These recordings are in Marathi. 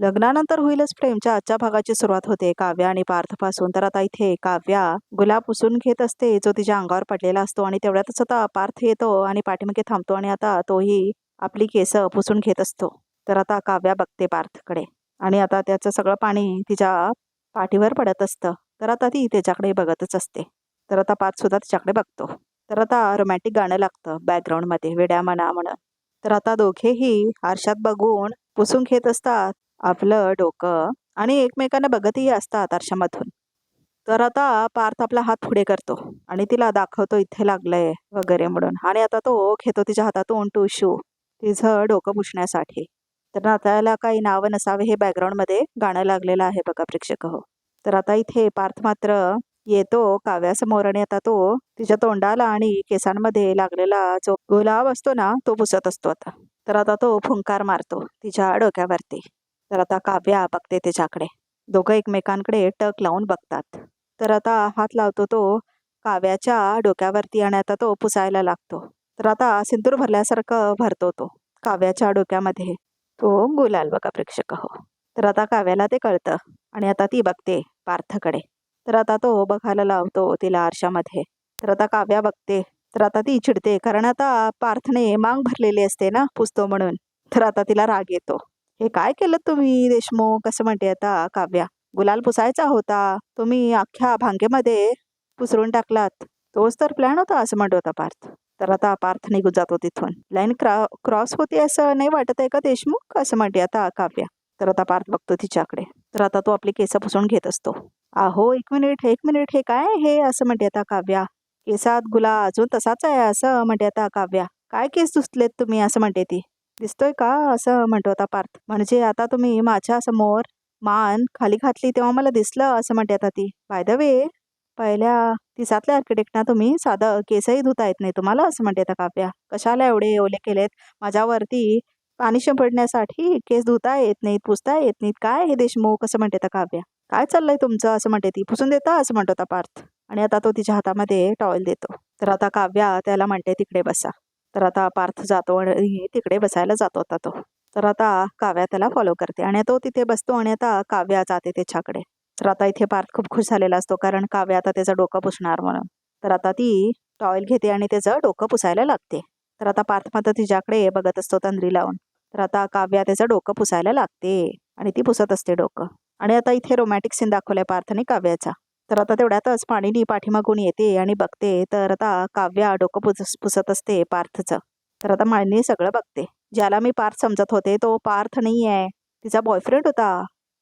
लग्नानंतर होईलच प्रेमच्या आजच्या भागाची सुरुवात होते काव्या आणि पार्थपासून. तर आता इथे काव्या गुलाब पुसून घेत असते जो तिच्या अंगावर पडलेला असतो आणि तेवढ्यातच आता पार्थ येतो आणि पाठीमागे थांबतो आणि आता तोही आपली केस पुसून घेत असतो. तर आता काव्या बघते पार्थकडे आणि आता त्याचं सगळं पाणी तिच्या पाठीवर पडत असतं. तर आता ती त्याच्याकडे बघतच असते. तर आता पार्थ सुद्धा तिच्याकडे बघतो. तर आता रोमॅन्टिक गाणं लागतं बॅकग्राऊंडमध्ये वेड्या मना म्हणून. तर आता दोघेही आरशात बघून पुसून घेत असतात आपलं डोकं आणि एकमेकांना बघतही असतात आरशामधून. तर आता पार्थ आपला हात पुढे करतो आणि तिला दाखवतो इथे लागलंय वगैरे म्हणून आणि आता तो घेतो तिच्या हातातून टिश्यू तिचं डोकं पुसण्यासाठी. तर आता याला काही नाव नसावे हे बॅकग्राऊंडमध्ये गाणं लागलेलं आहे बघा प्रेक्षक हो. तर आता इथे पार्थ मात्र येतो काव्यासमोर आणि आता तो तिच्या तोंडाला आणि केसांमध्ये लागलेला जो गुलाब असतो ना तो पुसत असतो आता. तर आता तो फुंकार मारतो तिच्या डोक्यावरती. तर आता काव्या बघते त्याच्याकडे. दोघं एकमेकांकडे टक लावून बघतात. तर आता हात लावतो तो काव्याच्या डोक्यावरती आणि आता तो पुसायला लागतो. तर आता सिंदूर भरल्यासारखं भरतो तो काव्याच्या डोक्यामध्ये तो गुलाल बघा प्रेक्षक हो. तर आता काव्याला ते कळतं आणि आता ती बघते पार्थकडे. तर आता तो बघायला लावतो तिला आरशामध्ये. तर आता काव्या बघते. तर आता ती चिडते कारण आता पार्थने मांग भरलेली असते ना पुसतो म्हणून. तर आता तिला राग येतो. हे काय केलं तुम्ही देशमुख असं म्हणते आता काव्या. गुलाल पुसायचा होता तुम्ही अख्ख्या भांगेमध्ये पुसरून टाकलात. तोच तर प्लॅन होता असं म्हणत होता पार्थ. तर आता पार्थ निघून जातो तिथून. लाईन क्रॉस होते असं नाही वाटत आहे का देशमुख असं म्हणते आता काव्या. तर आता पार्थ बघतो तिच्याकडे. तर आता तो आपली केस पुसून घेत असतो. अहो एक मिनिट हे काय हे असं म्हणते आता काव्या. केसात गुलाल अजून तसाच आहे असं म्हणते आता काव्या. काय केस धुतलेत तुम्ही असं म्हणते ती. दिसतोय का असं म्हणतो आता पार्थ. म्हणजे आता तुम्ही माझ्या समोर मान खाली घातली तेव्हा मला दिसलं असं म्हणते आता ती. बाय द वे पहिल्या तिसातल्या आर्किटेक्टना तुम्ही साधं केसही धुता येत नाही तुम्हाला असं म्हणते आता काव्या. कशाला एवढे ओले केलेत माझ्यावरती पाणी शिंपडण्यासाठी केस धुता येत नाहीत पुसता येत नाहीत काय हे देशमुख असं म्हणते आता काव्या. काय चाललंय तुमचं असं म्हणते ती. पुसून देता असं म्हणतो आता पार्थ आणि आता तो तिच्या हातामध्ये टॉवेल देतो. तर आता काव्या त्याला म्हणते तिकडे बसा. तर आता पार्थ जातो आणि तिकडे बसायला जातो होता तो. तर आता काव्या त्याला फॉलो करते आणि तो तिथे बसतो आणि आता काव्या जाते त्याच्याकडे. तर आता इथे पार्थ खूप खुश झालेला असतो कारण काव्या आता त्याचं डोकं पुसणार म्हणून. तर आता ती टॉवेल घेते आणि त्याचं डोकं पुसायला लागते. तर आता पार्थ मात्र तिच्याकडे बघत असतो तंद्री लावून. तर आता काव्या त्याचं डोकं पुसायला लागते आणि ती पुसत असते डोकं. आणि आता इथे रोमॅन्टिक सीन दाखवलाय पार्थ आणि काव्याचा. तर आता तेवढ्यातच पाणीनी पाठीमागून येते आणि बघते तर आता काव्या डोकं पुसत असते पार्थचं. तर आता माळनी सगळं बघते. ज्याला मी पार्थ समजत होते तो पार्थ नाही आहे. तिचा बॉयफ्रेंड होता.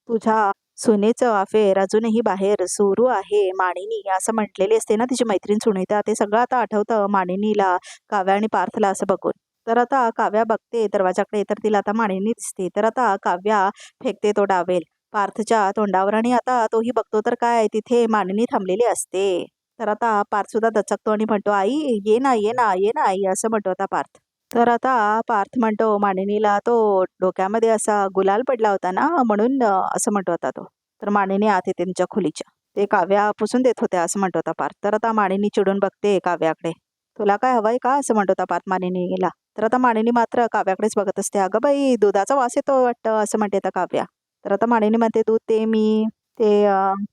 तुझ्या सुनेचं अफेअर अजूनही बाहेर सुरू आहे मानिनी असं म्हटलेली असते ना तिची मैत्रीण सुनीता. ते सगळं आता आठवतं मानिनीला काव्या आणि पार्थला असं बघून. तर आता काव्या बघते दरवाजाकडे तर तिला आता मानिनी दिसते. तर आता काव्या फेकते तो डावेल पार्थच्या तोंडावर आणि आता तोही बघतो तर काय तिथे मानिनी थांबलेली असते. तर आता पार्थ सुद्धा दचकतो आणि म्हणतो आई ये ना ये ना ये ना आई असं म्हणतो आता पार्थ. तर आता पार्थ म्हणतो मानिनीला तो डोक्यामध्ये असा गुलाल पडला होता ना म्हणून असं म्हणतो होता तो. तर मानिनी आत येते त्यांच्या खोलीच्या. ते काव्या पुसून देत होत्या असं म्हणतो होता पार्थ. तर आता मानिनी चिडून बघते काव्याकडे. तुला काय हवंय का असं म्हणतो होता पार्थ मानिनीला. तर आता मानिनी मात्र काव्याकडेच बघत असते. अगं बाई दुधाचा वास येतो वाटतं असं म्हणते आता काव्या. तर आता मानिनी म्हणते दूध ते मी ते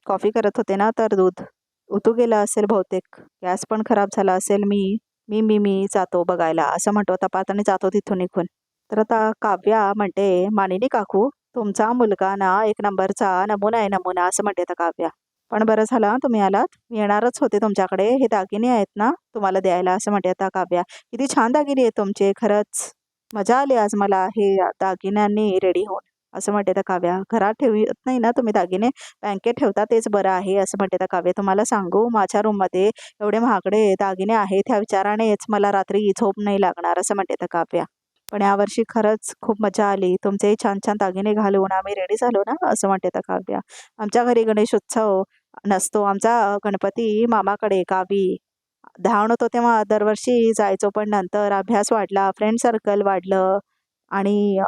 कॉफी करत होते ना तर दूध उतू गेलं असेल बहुतेक. गॅस पण खराब झाला असेल मी मी मी मी जातो बघायला असं म्हणतो आता पार्थ आणि जातो तिथून निघून. तर आता काव्या म्हणते मानिनी काकू तुमचा मुलगा ना एक नंबरचा नमुना आहे नमुना असं म्हणते आता काव्या. पण बरं झालं तुम्ही आलात. मी येणारच होते तुमच्याकडे. हे दागिने आहेत ना तुम्हाला द्यायला असं म्हणते आता काव्या. किती छान दागिने आहेत तुमचे खरंच. मजा आली आज मला हे दागिन्यांनी रेडी होऊन असं म्हणते आता काव्या. घरात ठेवत नाही ना तुम्ही दागिने बँकेत ठेवता तेच बरं आहे असं म्हणते आता काव्या. तुम्हाला सांगू माझ्या रूममध्ये एवढे महागडे दागिने आहेत ह्या विचारानेच मला रात्री झोप नाही लागणार असं म्हणते आता काव्या. पण यावर्षी खरंच खूप मजा आली. तुमचे छान छान दागिने घालून आम्ही रेडी झालो ना असं म्हणते आता काव्या. आमच्या घरी गणेश उत्सव नसतो. आमचा गणपती मामाकडे गावी. लहान होतो तेव्हा दरवर्षी जायचो पण नंतर अभ्यास वाढला फ्रेंड सर्कल वाढलं आणि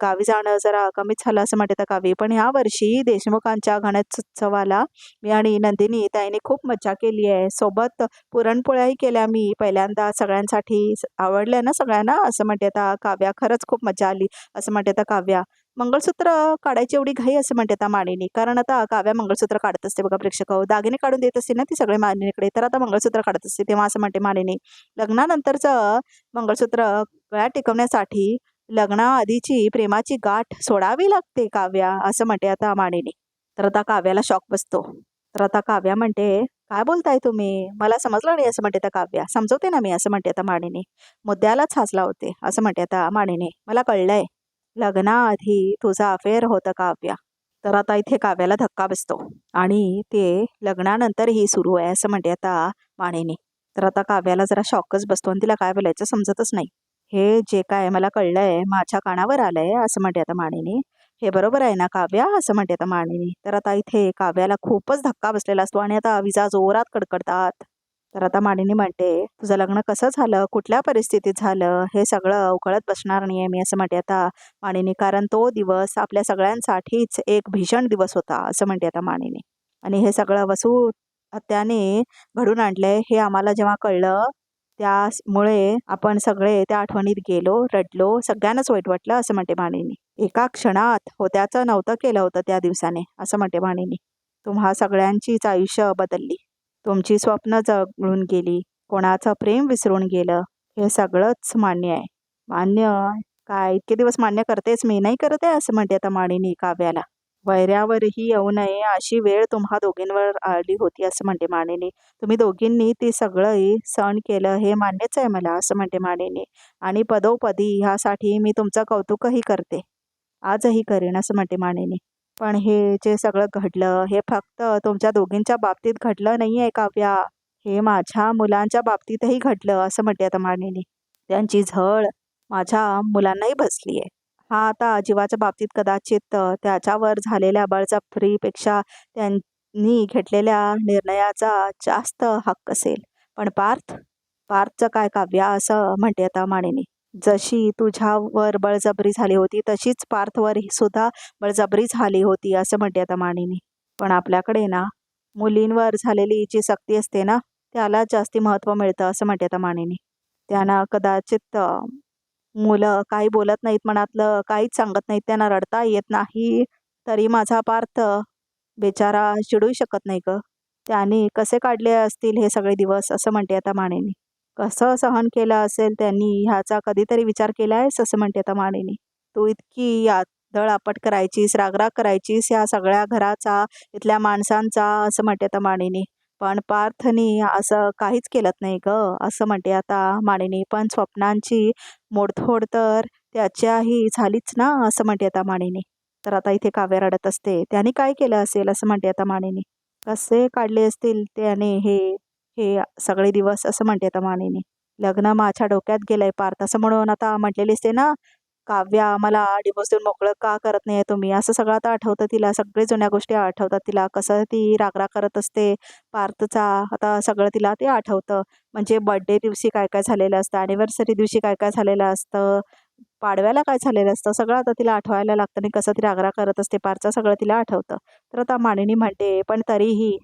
गावी जाणं जरा कमीच झालं असं म्हणते त्या गावी. पण ह्या वर्षी देशमुखांच्या गणेशोत्सवाला मी आणि नंदिनी ताईने खूप मज्जा केली आहे. सोबत पुरणपोळ्याही केल्या मी पहिल्यांदा सगळ्यांसाठी. आवडल्या ना सगळ्यांना असं म्हणते आता काव्या. खरंच खूप मज्जा आली असं म्हणते आता काव्या. मंगळसूत्र काढायची एवढी घाई असं म्हणते आता मानिनी. कारण आता काव्या मंगळसूत्र काढत असते बघा प्रेक्षक हो. दागिने काढून देत असते ना ती सगळे मानिनीकडे. तर आता मंगळसूत्र काढत असते तेव्हा असं म्हणते मानिनी. लग्नानंतरचं मंगळसूत्र गळ्यात टिकवण्यासाठी लग्नाआधीची प्रेमाची गाठ सोडावी लागते काव्या असं म्हणते आता मानिनी. तर आता काव्याला शॉक बसतो. तर आता काव्या म्हणते, काय बोलताय तुम्ही? मला समजलं नाही असं म्हणते आता काव्या. समजवते ना मी असं म्हणते आता मानिनी. मुद्द्यालाच हसला होते असं म्हणते आता मानिनी. मला कळलंय. लग्नाआधी तुझा अफेअर होतं काव्या. तर आता इथे काव्याला धक्का बसतो आणि ते लग्नानंतरही सुरू आहे असं म्हणते आता मानिनी. तर आता काव्याला जरा शॉकच बसतो आणि तिला काय बोलायचं समजतच नाही. हे जे काय मला कळलंय माझ्या कानावर आलंय असं म्हणते आता मानिनी. हे बरोबर आहे ना काव्या असं म्हणते आता मानिनी. तर आता इथे काव्याला खूपच धक्का बसलेला असतो आणि आता विजा जोरात कडकडतात. तर आता मानिनी म्हणते, तुझं लग्न कसं झालं, कुठल्या परिस्थितीत झालं, हे सगळं उकळत बसणार नाहीये मी असं म्हणते आता मानिनी. कारण तो दिवस आपल्या सगळ्यांसाठीच एक भीषण दिवस होता असं म्हणते आता मानिनी. आणि हे सगळं वसू हत्याने घडून आणलंय हे आम्हाला जेव्हा कळलं त्यामुळे आपण सगळे त्या आठवणीत गेलो, रडलो, सगळ्यांनाच वाईट वाटलं असं म्हणते मानिनी. एका क्षणात होत्याचं नव्हतं केलं होतं त्या दिवसाने असं म्हणते मानिनी. तुम्हा सगळ्यांचीच आयुष्य बदलली. तुमची स्वप्न जळून गेली. कोणाचं प्रेम विसरून गेलं. हे सगळंच मान्य आहे. मान्य काय इतके दिवस मान्य करतेच मी नाही करत आहे असं म्हणते आता मानिनी काव्याला. वैऱ्यावरही येऊ नये अशी वेळ तुम्हा दोघींवर आली होती असं म्हणते मानिनी. तुम्ही दोघींनी ते सगळंही सहन केलं हे मान्यच आहे मला असं म्हणते मानिनी. आणि पदोपदी ह्यासाठी मी तुमचं कौतुकही करते. आजही करेन असं म्हणते मानिनी. पण हे जे सगळं घडलं हे फक्त तुमच्या दोघींच्या बाबतीत घडलं नाही आहे काव्या. हे माझ्या मुलांच्या बाबतीतही घडलं असं म्हणते आता मानिनी. त्यांची झळ माझ्या मुलांनाही बसली आहे. हा आता जीवाच्या बाबतीत कदाचित त्याच्यावर झालेल्या बळजबरीपेक्षा त्यांनी घेतलेल्या निर्णयाचा जास्त हक्क असेल. पण पार्थचं काय काव्या असं म्हणते आता मानिनी. जशी तुझ्यावर बळजबरी झाली होती तशीच पार्थवर सुद्धा बळजबरी झाली होती असं म्हणते आता मानिनी. पण आपल्याकडे ना मुलींवर झालेली जी सक्ती असते ना त्याला जास्ती महत्त्व मिळतं असं म्हणते आता मानिनी. त्यांना कदाचित मुलं काही बोलत नाहीत, मनातलं काहीच सांगत नाहीत, त्यांना रडता येत नाही तरी माझा पार्थ बेचारा चिडूही शकत नाही ग. त्यांनी कसे काढले असतील हे सगळे दिवस असं म्हणते आता मानिनी. कसं सहन केलं असेल त्यांनी ह्याचा कधीतरी विचार केलायस असं म्हणते आता मानिनी. तू इतकी दळआपट करायचीस, रागराग करायचीस ह्या सगळ्या घराचा, इथल्या माणसांचा असं म्हणते आता मानिनी. पण पार्थनी असं काहीच केलं नाही ग असं म्हणते आता मानिनी. पण स्वप्नांची मोडतोड तर त्याच्याही झालीच ना असं म्हणते आता मानिनी. तर आता इथे काव्य रडत असते. त्याने काय केलं असेल असं म्हणते आता मानिनी. कसे काढले असतील त्याने हे हे सगळे दिवस असं म्हणते आता मानिनी. लग्न माझ्या डोक्यात गेलंय पार्थ असं म्हणून आता म्हटलेली असते ना काव्या मला डिवोर्स देऊन मोकळं का करत नाही तुम्ही असं सगळं आता आठवतं तिला. सगळे जुन्या गोष्टी आठवतात तिला. कसं ती रागराग करत असते पार्थचा आता सगळं तिला ते आठवतं. म्हणजे बर्थडे दिवशी काय काय झालेलं असतं, ॲनिव्हर्सरी दिवशी काय काय झालेलं असतं, पाडव्याला काय झालेलं असतं, सगळं आता तिला आठवायला लागतं आणि कसं ती रागराग करत असते पार्थचं सगळं तिला आठवतं. तर आता मानिनी म्हणते पण तरीही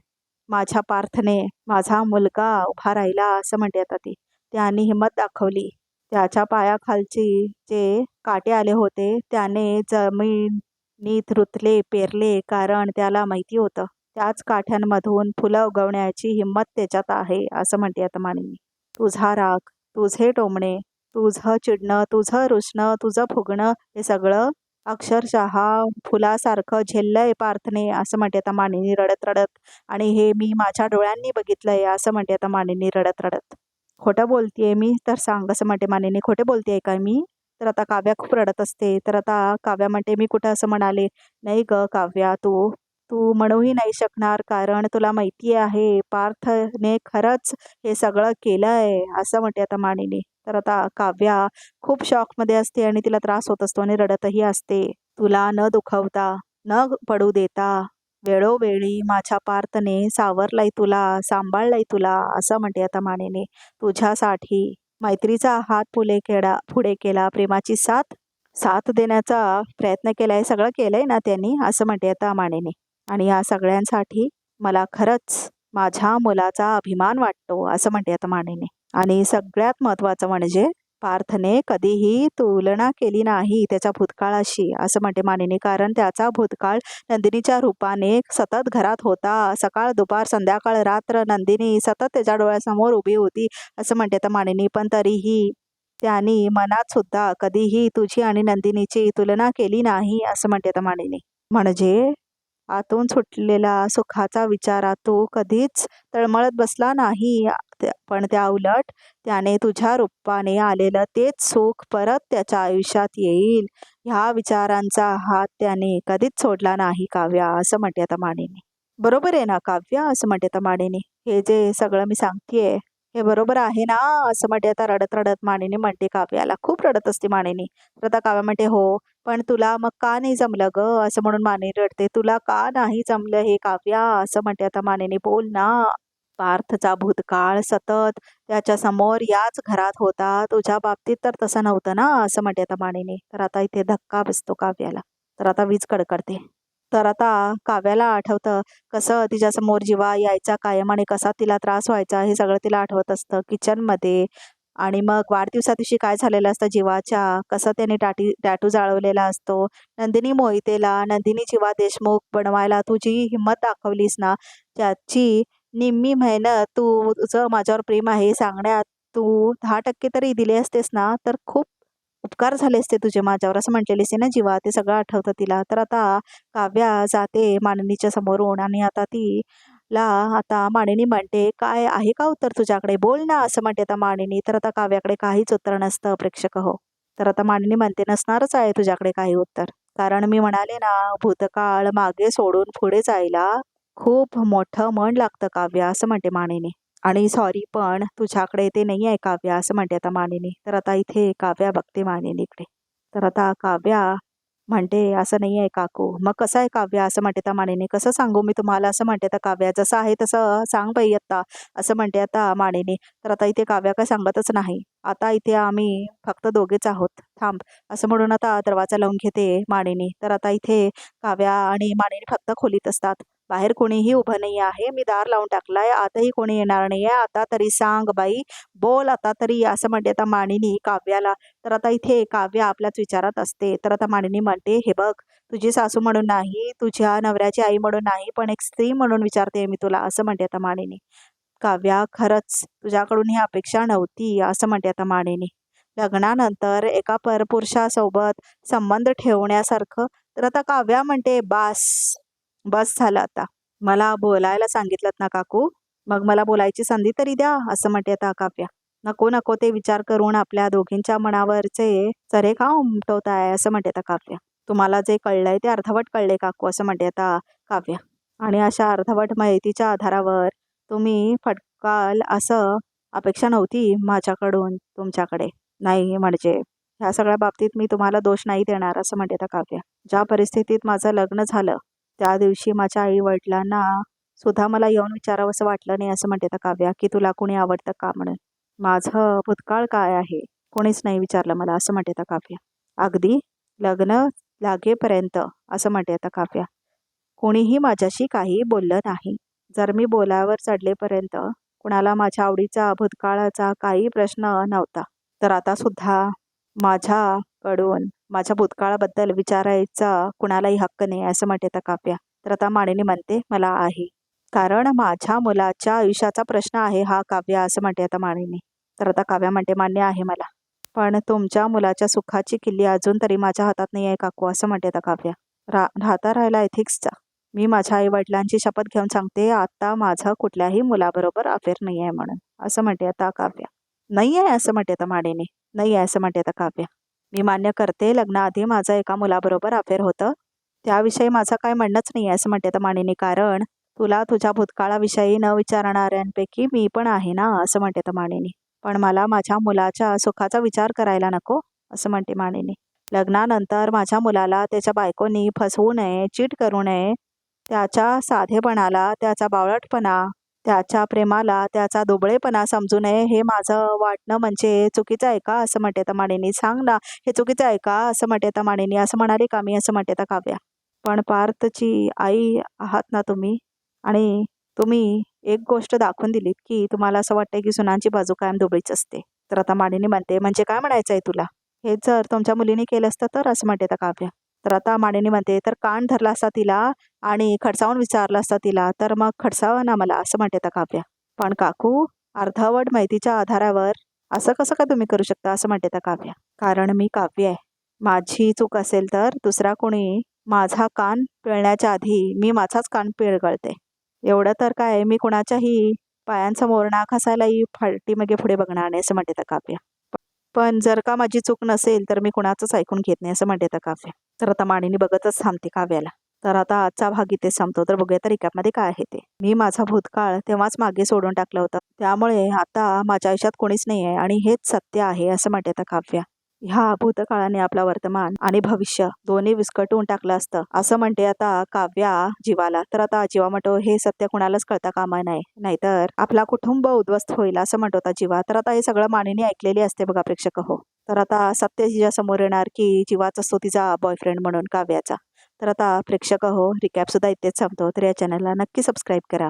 माझ्या पार्थने माझा मुलगा उभा राहिला असं म्हणते आता ती. त्याने हिंमत दाखवली. त्याच्या पायाखालची जे काटे आले होते त्याने जमिनीत रुतले पेरले कारण त्याला माहिती होतं त्याच काठ्यांमधून फुलं उगवण्याची हिंमत त्याच्यात आहे असं म्हणते आता मानिनी. तुझा राग, तुझे टोमणे, तुझं चिडणं, तुझं रुसणं, तुझं फुगणं हे सगळं अक्षरशः फुलासारखं झेललंय पार्थने असं म्हणते आता मानिनी रडत रडत. आणि हे मी माझ्या डोळ्यांनी बघितलंय असं म्हणते आता मानिनी रडत रडत. खोटं बोलतेय मी तर सांग असं म्हणते मानिनी. खोटे बोलतेय का मी? तर आता काव्या खूप रडत असते. तर आता काव्या म्हणते मी कुठं असं म्हणाले नाही ग काव्या. तू तू म्हणूही नाही शकणार कारण तुला माहिती आहे पार्थने खरंच हे सगळं केलंय असं म्हणते आता मानिनी. तर आता काव्या खूप शॉकमध्ये असते आणि तिला त्रास होत असतो आणि रडतही असते. तुला न दुखवता न पडू देता वेळोवेळी माझ्या पार्थने सावरलाय तुला, सांभाळलाय तुला असं म्हणते आता मानिनी. तुझ्यासाठी मैत्रीचा हात पुढे केला, प्रेमाची साथ साथ देण्याचा प्रयत्न केलाय, सगळं केलंय ना त्यांनी, असं म्हणते आता मानेने. आणि या सगळ्यांसाठी मला खरंच माझ्या मुलाचा अभिमान वाटतो, असं म्हणते आता मानेने. आणि सगळ्यात महत्त्वाचं म्हणजे पार्थने कधीही तुलना केली नाही त्याच्या भूतकाळाशी, असं म्हणते मानिनी. कारण त्याचा भूतकाळ नंदिनीच्या रूपाने सतत घरात होता. सकाळ दुपार संध्याकाळ रात्र नंदिनी सतत त्याच्या डोळ्यासमोर उभी होती, असं म्हणते आता मानिनी. पण तरीही त्यांनी मनात सुद्धा कधीही तुझी आणि नंदिनीची तुलना केली नाही, असं म्हणते आता मानिनी. म्हणजे आतून सुटलेला सुखाचा विचारात तू कधीच तळमळत बसला नाही. पण त्या उलट त्याने तुझ्या रूपाने आलेलं तेच सुख परत त्याच्या आयुष्यात येईल, ह्या विचारांचा हात त्याने कधीच सोडला नाही काव्या, असं म्हणते आता मानेने. बरोबर आहे ना काव्या, असं म्हणते आता मानेने. हे जे सगळं मी सांगतेय हे बरोबर आहे ना, असं म्हणते आता रडत रडत मानेने म्हणते काव्याला. खूप रडत असते मानेने. तर आता काव्या म्हणते हो, पण तुला मग का नाही जमलं ग, असं म्हणून माने रडते. तुला का नाही जमलं हे काव्या, असं म्हणते आता मानेने. बोल ना. पार्थचा भूतकाळ सतत त्याच्या समोर याच घरात होता, तुझ्या बाबतीत तर तसं नव्हतं ना, असं म्हणते आता मानेने. तर आता इथे धक्का बसतो काव्याला. तर आता वीज कडकडते. तर आता काव्याला आठवतं कसं तिच्यासमोर जीवा यायचा कायम आणि कसा तिला त्रास व्हायचा, हे सगळं तिला आठवत असतं किचनमध्ये. आणि मग वाढदिवसा दिवशी काय झालेलं असतं जीवाच्या, कसं त्याने टॅटू जाळवलेला असतो. नंदिनी मोहितेला नंदिनी जीवा देशमुख बनवायला तू जी हिंमत दाखवलीस ना, त्याची निम्मी मेहनत तुझं माझ्यावर प्रेम आहे सांगण्यात तू 10% तरी दिले असतेस ना, तर खूप उपकार झाले असते तुझे माझ्यावर, असं म्हटलेलीस आहे ना जीवा. ते सगळं आठवतं तिला. तर आता काव्या जाते मानिनीच्या समोरून आणि आता तिला आता मानिनी म्हणते, काय आहे का उत्तर तुझ्याकडे, बोल ना, असं म्हणते आता मानिनी. तर आता काव्याकडे काहीच उत्तर नसतं प्रेक्षक हो. तर आता मानिनी म्हणते नसणारच आहे तुझ्याकडे काही उत्तर. कारण मी म्हणाले ना, भूतकाळ मागे सोडून पुढे जायला खूप मोठं मन लागतं काव्या, असं म्हणते मानिनी. आणि सॉरी पण तुझ्याकडे ते नाही आहे काव्या, असं म्हणते आता मानिनी. तर आता इथे काव्या बघते मानिनीकडे. तर आता काव्या म्हणते असं नाही आहे काकू. मग कसं आहे काव्या, असं म्हणते आता मानिनी. कसं सांगू मी तुम्हाला, असं म्हणते आता काव्या. जसं आहे तसं सांग बाई आता, असं म्हणते आता मानिनी. तर आता इथे काव्या काय सांगतच नाही. आता इथे आम्ही फक्त दोघेच आहोत, थांब, असं म्हणून आता दरवाजा लावून घेते मानिनी. तर आता इथे काव्या आणि मानिनी फक्त खोलीत असतात. बाहेर कोणीही उभं नाही आहे. मी दार लावून टाकलाय, आताही कोणी येणार नाहीये. आता तरी सांग बाई, बोल आता तरी, असं म्हणते आता मानिनी काव्याला. तर आता इथे काव्या आपल्याच विचारात असते. तर आता मानिनी म्हणते, हे बघ, तुझी सासू म्हणून नाही, तुझ्या नवऱ्याची आई म्हणून नाही, पण एक स्त्री म्हणून विचारते मी तुला, असं म्हणते आता मानिनी. काव्या खरंच तुझ्याकडून ही अपेक्षा नव्हती, असं म्हणते आता मानिनी. लग्नानंतर एका परपुरुषासोबत संबंध ठेवण्यासारखं. तर आता काव्या म्हणते, बास, बस झालं आता. मला बोलायला सांगितलं ना काकू, मग मला बोलायची संधी तरी द्या, असं म्हणते आता काव्या. नको नको ते विचार करून आपल्या दोघींच्या मनावरचे चरे का उमटवताय, असं म्हणते आता काव्या. तुम्हाला जे कळलंय ते अर्धवट कळले काकू, असं म्हणते आता काव्या. आणि अशा अर्धवट माहितीच्या आधारावर तुम्ही फटकाल असं अपेक्षा नव्हती माझ्याकडून तुमच्याकडे. नाही म्हणजे ह्या सगळ्या बाबतीत मी तुम्हाला दोष नाही देणार, असं म्हणते आता काव्या. ज्या परिस्थितीत माझं लग्न झालं त्या दिवशी माझ्या आई वडिलांना सुद्धा मला येऊन विचारावंसं वाटलं नाही, असं म्हणते आता काव्या, की तुला कोणी आवडतं का म्हणून. माझं भूतकाळ काय आहे कोणीच नाही विचारलं मला, असं म्हणते आता काव्या. अगदी लग्न लागेपर्यंत, असं म्हणते आता काव्या, कोणीही माझ्याशी काही बोललं नाही. जर मी बोलावर चढलेपर्यंत कुणाला माझ्या आवडीचा भूतकाळाचा काही प्रश्न नव्हता. तर आता सुद्धा माझ्याकडून माझ्या भूतकाळाबद्दल विचारायचा कुणालाही हक्क नाही, असं म्हणते आता काव्या. तर आता मानिनी म्हणते, मला आहे. कारण माझ्या मुलाच्या आयुष्याचा प्रश्न आहे हा काव्या, असं म्हणते आता मानिनी. तर आता काव्या म्हणते, मान्य आहे मला. पण तुमच्या मुलाच्या सुखाची किल्ली अजून तरी माझ्या हातात नाही आहे काकू, असं म्हणते आता काव्या. राहता राहिला एथिक्सचा. मी माझ्या आई वडिलांची शपथ घेऊन सांगते, आता माझं कुठल्याही मुलाबरोबर अफेअर नाही आहे म्हणून, असं म्हणते आता काव्या. नाही आहे, असं म्हणते आता मानिनी. नाही आहे, असं म्हणते आता काव्या. मी मान्य करते, लग्नाआधी माझं एका मुलाबरोबर अफेअर होतं. त्याविषयी माझं काय म्हणणंच नाही आहे, असं म्हणते आता मानिनी. कारण तुला तुझ्या भूतकाळाविषयी न विचारणाऱ्यांपैकी मी पण आहे ना, असं म्हणते आता मानिनी. पण मला माझ्या मुलाच्या सुखाचा विचार करायला नको, असं म्हणते मानिनी. लग्नानंतर माझ्या मुलाला त्याच्या बायकोनी फसवू नये, चीट करू नये. त्याच्या साधेपणाला, त्याचा बावळटपणा त्याच्या प्रेमाला त्याचा दुबळेपणा समजू नये हे माझं वाटणं म्हणजे चुकीचं आहे का असं म्हणते तर मानिनी. सांग ना, हे चुकीचं आहे का असं म्हणते तर मानिनी. असं म्हणाले का मी असं म्हणते तर काव्या. पण पार्थची आई आहात ना तुम्ही, आणि तुम्ही एक गोष्ट दाखवून दिलीत की तुम्हाला असं वाटतंय की सुनांची बाजू कायम दुबळीच असते. तर आता मानिनी म्हणते, म्हणजे काय म्हणायचं आहे तुला? हे जर तुमच्या मुलीने केलं असतं तर असं म्हणते तर काव्या. तर आता मानिनी म्हणते, तर कान धरला असता तिला आणि खडसावून विचारलं असतं तिला, तर मग खडसावं ना मला असं म्हणते तर काव्या. पण काकू, अर्धवट माहितीच्या आधारावर असं कसं काय तुम्ही करू शकता असं म्हणते तर काव्या. कारण मी काव्य आहे. माझी चूक असेल तर दुसरा कोणी माझा कान पिळण्याच्या आधी मी माझाच कान पिळगळते. एवढं तर काय, मी कुणाच्याही पायांसमोर नाक हसायलाही पाठीमागे पुढे बघणार नाही असं म्हणते तर काव्या. पण जर का माझी चूक नसेल तर मी कुणाचंच ऐकून घेत नाही असं म्हणते तर काव्या. तर आता मानिनी बघतच थांबते काव्याला. तर आता आजचा भाग इथे संपतो. तर बघूया तर रिकॅपमध्ये काय आहे ते. मी माझा भूतकाळ तेव्हाच मागे सोडून टाकलं होतं. त्यामुळे आता माझ्या आयुष्यात कोणीच नाही आहे आणि हेच सत्य आहे असं म्हणते तर काव्या. ह्या भूतकाळाने आपला वर्तमान आणि भविष्य दोन्ही विस्कटून टाकलं असतं असं म्हणते आता काव्या जीवाला. तर आता जीवा म्हणतो, हे सत्य कुणालाच कळता कामा नाही, नाहीतर आपला कुटुंब उद्ध्वस्त होईल असं म्हणतो आता जीवा. तर आता हे सगळं मानिनी ऐकलेली असते बघा प्रेक्षक हो. तर आता सत्य तिच्या समोर येणार की जीवाच असतो तिचा बॉयफ्रेंड म्हणून काव्याचा. तर आता प्रेक्षक हो, रिकॅप सुद्धा इथेच संपतो. तर या चॅनलला नक्की सबस्क्राईब करा.